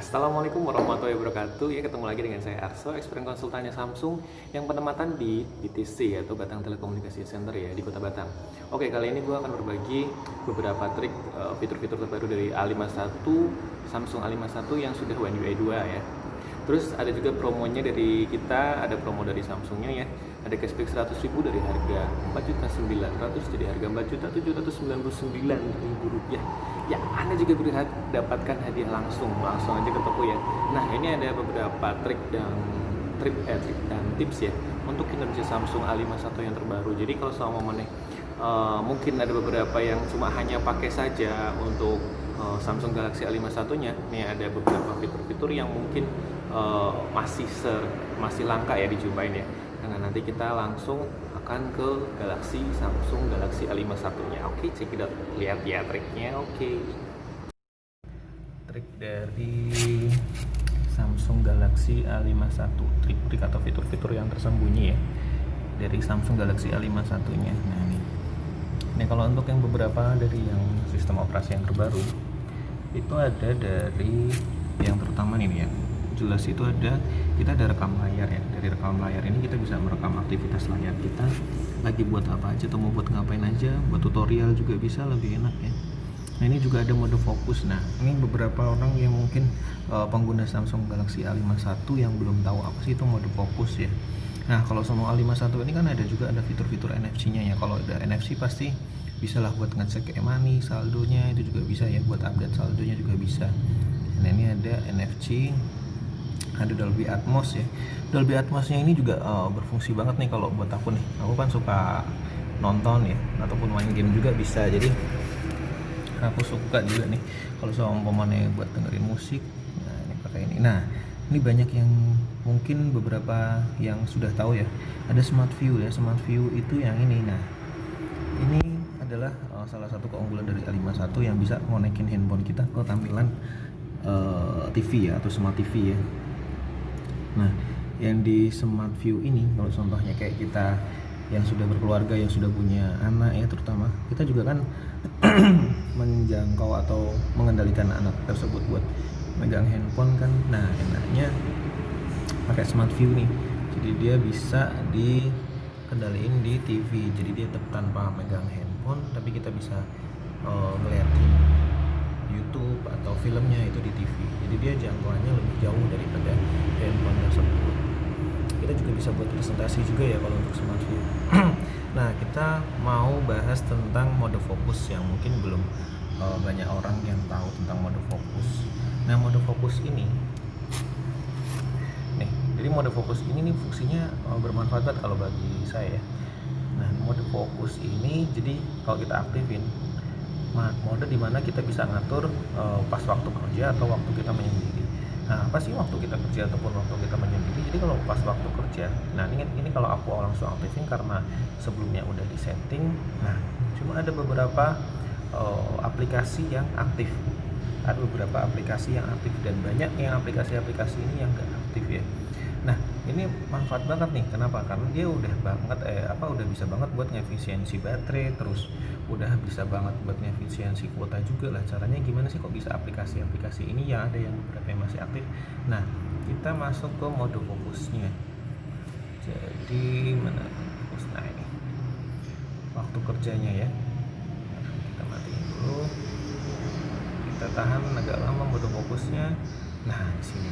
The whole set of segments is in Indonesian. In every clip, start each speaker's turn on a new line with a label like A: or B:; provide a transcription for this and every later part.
A: Assalamualaikum warahmatullahi wabarakatuh. Ya, ketemu lagi dengan saya Arso, expert konsultannya Samsung yang penempatan di BTC atau Batang Telekomunikasi Center ya di Kota Batam. Oke, kali ini gue akan berbagi beberapa trik fitur-fitur terbaru dari A51, Samsung A51 yang sudah One UI 2 ya. Terus ada juga promonya dari kita, ada promo dari Samsungnya ya. Ada cashback 100.000 dari harga 4.900.000 jadi harga 4.799.000 rupiah. Ya, Anda juga berhak dapatkan hadiah langsung aja ke toko ya. Nah, ini ada beberapa trik dan tips ya untuk kinerja Samsung A51 yang terbaru. Jadi kalau selama momennya mungkin ada beberapa yang cuma hanya pakai saja untuk Samsung Galaxy A51-nya. Nih ada beberapa fitur-fitur yang mungkin masih langka ya dijumpain ya. Nah, nanti kita langsung akan ke Samsung Galaxy A51-nya. Oke, cekidot, lihat ya triknya. Oke. Trik dari Samsung Galaxy A51, trik-trik atau fitur-fitur yang tersembunyi ya dari Samsung Galaxy A51-nya. Nah, ini kalau untuk yang beberapa dari yang sistem operasi yang terbaru itu ada dari yang terutama nih ya, jelas itu kita ada rekam layar ya. Dari rekam layar ini kita bisa merekam aktivitas layar kita lagi buat apa aja atau mau buat ngapain aja, buat tutorial juga bisa, lebih enak ya. Nah, ini juga ada mode fokus. Nah, ini beberapa orang yang mungkin pengguna Samsung Galaxy A51 yang belum tahu apa sih itu mode fokus ya. Nah, kalau sama A51 ini kan ada fitur-fitur NFC-nya ya. Kalau ada NFC pasti bisa lah buat ngecek e-money, saldonya itu juga bisa ya, buat update saldonya juga bisa. Nah, ini ada NFC, ada Dolby Atmos ya. Dolby Atmosnya ini juga berfungsi banget nih kalau buat aku nih. Aku kan suka nonton ya, ataupun main game juga bisa. Jadi aku suka juga nih kalau sama umpamanya buat dengerin musik. Nah, ini pakai ini. Nah, ini banyak yang mungkin beberapa yang sudah tahu ya. Ada Smart View ya. Smart View itu yang ini. Nah, ini adalah salah satu keunggulan dari A51 yang bisa ngonekin handphone kita ke tampilan TV ya, atau Smart TV ya. Nah, yang di Smart View ini, kalau contohnya kayak kita yang sudah berkeluarga, yang sudah punya anak ya, terutama kita juga kan menjangkau atau mengendalikan anak tersebut buat megang handphone kan. Nah, enaknya pakai Smart View nih. Jadi dia bisa dikendaliin di TV. Jadi dia tanpa megang handphone, tapi kita bisa ngeliatin YouTube atau filmnya itu di TV. Jadi dia jangkauannya lebih jauh daripada handphone tersebut. Kita juga bisa buat presentasi juga ya kalau untuk Smart View. Nah, kita mau bahas tentang mode fokus yang mungkin belum banyak orang yang tahu tentang mode fokus. Nah, mode fokus ini nih, jadi mode fokus ini nih fungsinya bermanfaat banget kalau bagi saya. Nah, mode fokus ini jadi kalau kita aktifin mode dimana kita bisa ngatur pas waktu kerja atau waktu kita menyendiri. Nah, apa sih waktu kita kerja ataupun waktu kita menyendiri? Jadi kalau pas waktu kerja, nah ini kalau aku langsung aktifin karena sebelumnya udah disetting. Nah, cuma ada beberapa aplikasi yang aktif. Ada beberapa aplikasi yang aktif dan banyak yang aplikasi-aplikasi ini yang nggak aktif ya. Nah, ini manfaat banget nih. Kenapa? Karena dia udah bisa banget buat ngefisiensi baterai, terus udah bisa banget buat ngefisiensi kuota juga lah. Caranya gimana sih kok bisa aplikasi-aplikasi ini yang ada yang beberapa yang masih aktif? Nah, kita masuk ke mode fokusnya. Jadi mana fokus? Nah, ini waktu kerjanya ya. Kita matiin dulu. Kita tahan agak lama mode fokusnya. Nah, di sini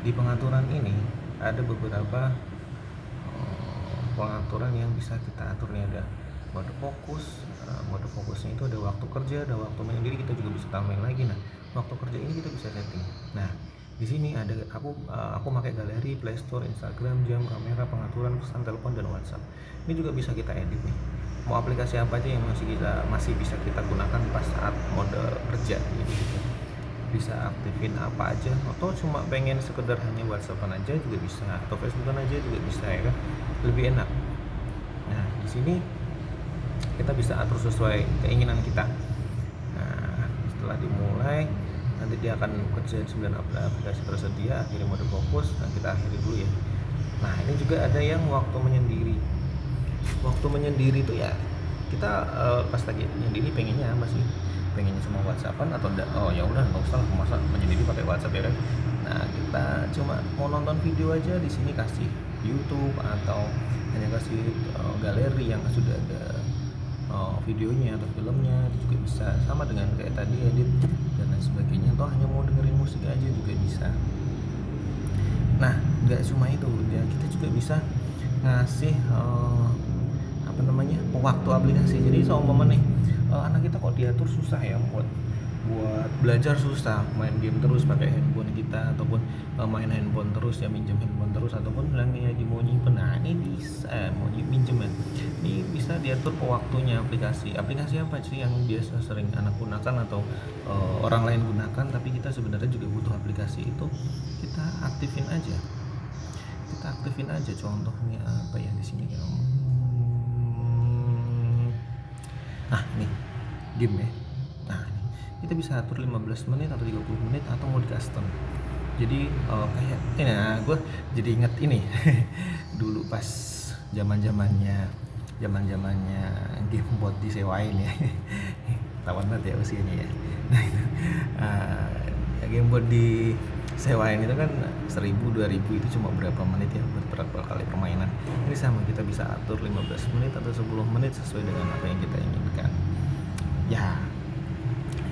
A: di pengaturan ini ada beberapa pengaturan yang bisa kita atur nih. Ada mode fokus. Mode fokusnya itu ada waktu kerja, ada waktu menyendiri, kita juga bisa tambahin lagi. Nah, waktu kerja ini kita bisa setting. Nah, di sini ada aku pakai galeri, Play Store, Instagram, jam, kamera, pengaturan, pesan, telepon, dan WhatsApp. Ini juga bisa kita edit nih. Mau aplikasi apa aja yang masih bisa kita gunakan pas saat mode kerja. Jadi gitu. Bisa aktifin apa aja, atau cuma pengen sekedar hanya WhatsAppan aja juga bisa, atau Facebookan aja juga bisa ya kan, lebih enak. Nah, di sini kita bisa atur sesuai keinginan kita. Nah, setelah dimulai nanti dia akan kerja 9 aplikasi tersedia, akhiri mode fokus. Nah, kita akhiri dulu ya. Nah, ini juga ada yang waktu menyendiri. Waktu menyendiri itu ya kita pas lagi menyendiri pengennya apa sih? pengennya cuma WhatsAppan atau enggak, oh ya udah nggak usah lah, masa menyendiri pakai WhatsApp ya kan. Nah kita cuma mau nonton video aja, di sini kasih YouTube atau hanya kasih galeri yang sudah ada videonya atau filmnya, itu juga bisa, sama dengan kayak tadi edit dan lain sebagainya, atau hanya mau dengerin musik aja juga bisa. Nah nggak cuma itu ya, kita juga bisa ngasih waktu aplikasi. Jadi seumpama nih anak kita kok diatur susah ya, buat belajar susah, main game terus pakai handphone kita, ataupun main handphone terus ya, minjem handphone terus, ataupun bilangnya lagi mau nyimpen, nah ini bisa mau minjem ya, ini bisa diatur waktunya. Aplikasi apa sih yang biasa sering anak gunakan atau orang lain gunakan, tapi kita sebenarnya juga butuh aplikasi itu, kita aktifin aja. Contohnya apa ya di sini ya, ini game ya. Nah kita bisa atur 15 menit atau 30 menit atau mau di custom. Jadi kayak ini, gue jadi inget ini dulu pas zamannya game bot disewain ya. Tawan banget ya usianya ya. Nah itu game bot disewain itu kan 1.000-2.000 itu cuma berapa menit ya, berapa kali permainan. Ini sama, kita bisa atur 15 menit atau 10 menit sesuai dengan apa yang kita inginkan ya.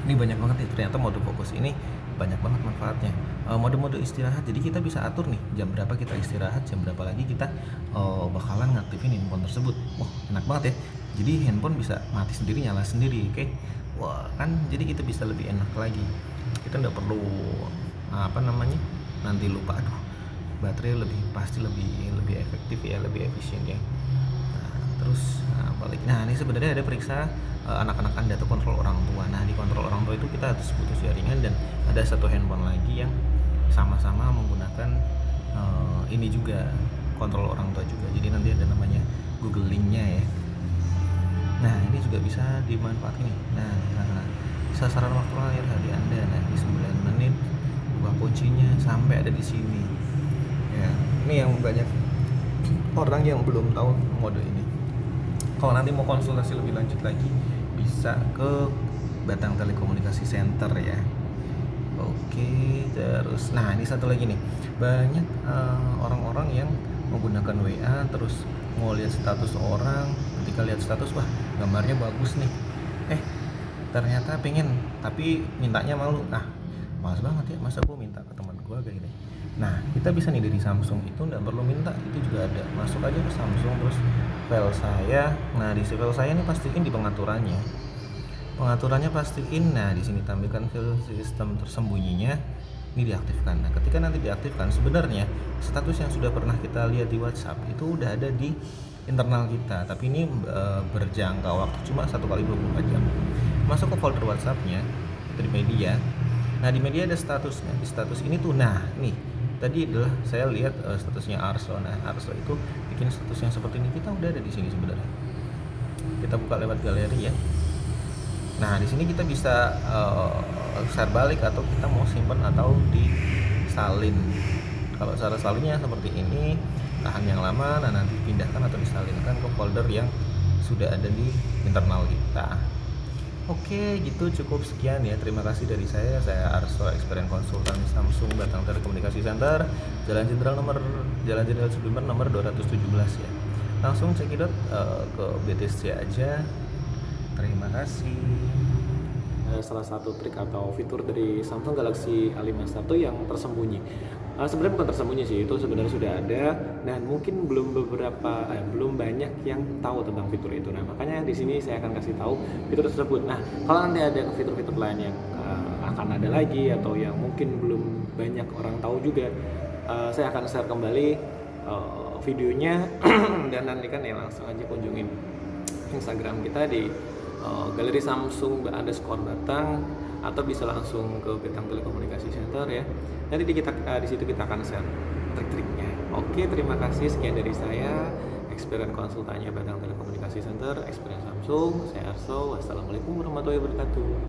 A: Ini banyak banget nih, ternyata mode fokus ini banyak banget manfaatnya. Mode-mode istirahat, jadi kita bisa atur nih jam berapa kita istirahat, jam berapa lagi kita bakalan ngaktifin handphone tersebut. Wah enak banget ya, jadi handphone bisa mati sendiri, nyala sendiri. Oke, wah kan jadi kita bisa lebih enak lagi, kita nggak perlu nanti lupa, aduh baterai pasti lebih efektif ya, lebih efisien ya. Terus balik, ini sebenarnya ada periksa anak-anak Anda atau kontrol orang tua. Nah di kontrol orang tua itu kita harus butuh jaringan, dan ada satu handphone lagi yang sama-sama menggunakan ini juga, kontrol orang tua juga. Jadi nanti ada namanya Google Link-nya ya. Nah ini juga bisa dimanfaatkan nih. Nah sasaran waktu lahir hari Anda, nah di 9 menit buka kuncinya sampai ada di sini ya. Ini yang banyak orang yang belum tahu mode ini. Kalau nanti mau konsultasi lebih lanjut lagi, bisa ke Batang Telekomunikasi Center ya. Oke, terus ini satu lagi nih, banyak orang-orang yang menggunakan WA terus mau lihat status orang. Ketika lihat status, wah gambarnya bagus nih, ternyata pengen tapi mintanya malu. Males banget ya, masa gue minta ke teman gue kayak gini. Nah kita bisa nih dari Samsung itu nggak perlu minta, itu juga ada, masuk aja ke Samsung, terus file saya. Nah di file saya ini pastiin di pengaturannya pastiin. Nah di sini tampilkan file sistem tersembunyinya, ini diaktifkan. Nah ketika nanti diaktifkan, sebenarnya status yang sudah pernah kita lihat di WhatsApp itu udah ada di internal kita, tapi ini berjangka waktu cuma 1 kali 24 jam. Masuk ke folder WhatsAppnya dari media. Nah di media ada statusnya, di status ini tuh, nih tadi adalah saya lihat statusnya Arso. Nah Arso itu bikin status yang seperti ini, kita udah ada di sini sebenarnya. Kita buka lewat galeri ya. Nah di sini kita bisa share balik, atau kita mau simpan atau disalin. Kalau cara salinnya seperti ini, tahan yang lama, nanti pindahkan atau disalinkan ke folder yang sudah ada di internal kita. Oke, gitu cukup sekian ya. Terima kasih dari saya Arso, Experience Konsultan Samsung Batang Telekomunikasi Center, Jalan Jenderal Sudirman nomor 217 ya. Langsung cekidot ke BTC aja. Terima kasih. Salah satu trik atau fitur dari Samsung Galaxy A51 yang tersembunyi. Sebenarnya bukan tersembunyi sih, itu sebenarnya sudah ada, dan mungkin belum banyak yang tahu tentang fitur itu. Nah makanya di sini saya akan kasih tahu fitur tersebut. Nah kalau nanti ada fitur-fitur lain yang akan ada lagi, atau yang mungkin belum banyak orang tahu juga, saya akan share kembali videonya. Dan nanti kan ya langsung aja kunjungin Instagram kita di galeri Samsung _Batang, atau bisa langsung ke Batang Telekomunikasi Center ya. Nanti di situ kita akan share trik-triknya. Oke, terima kasih, sekian dari saya, Experience konsultannya Batang Telekomunikasi Center, Experience Samsung. Saya Arso. Wassalamualaikum warahmatullahi wabarakatuh.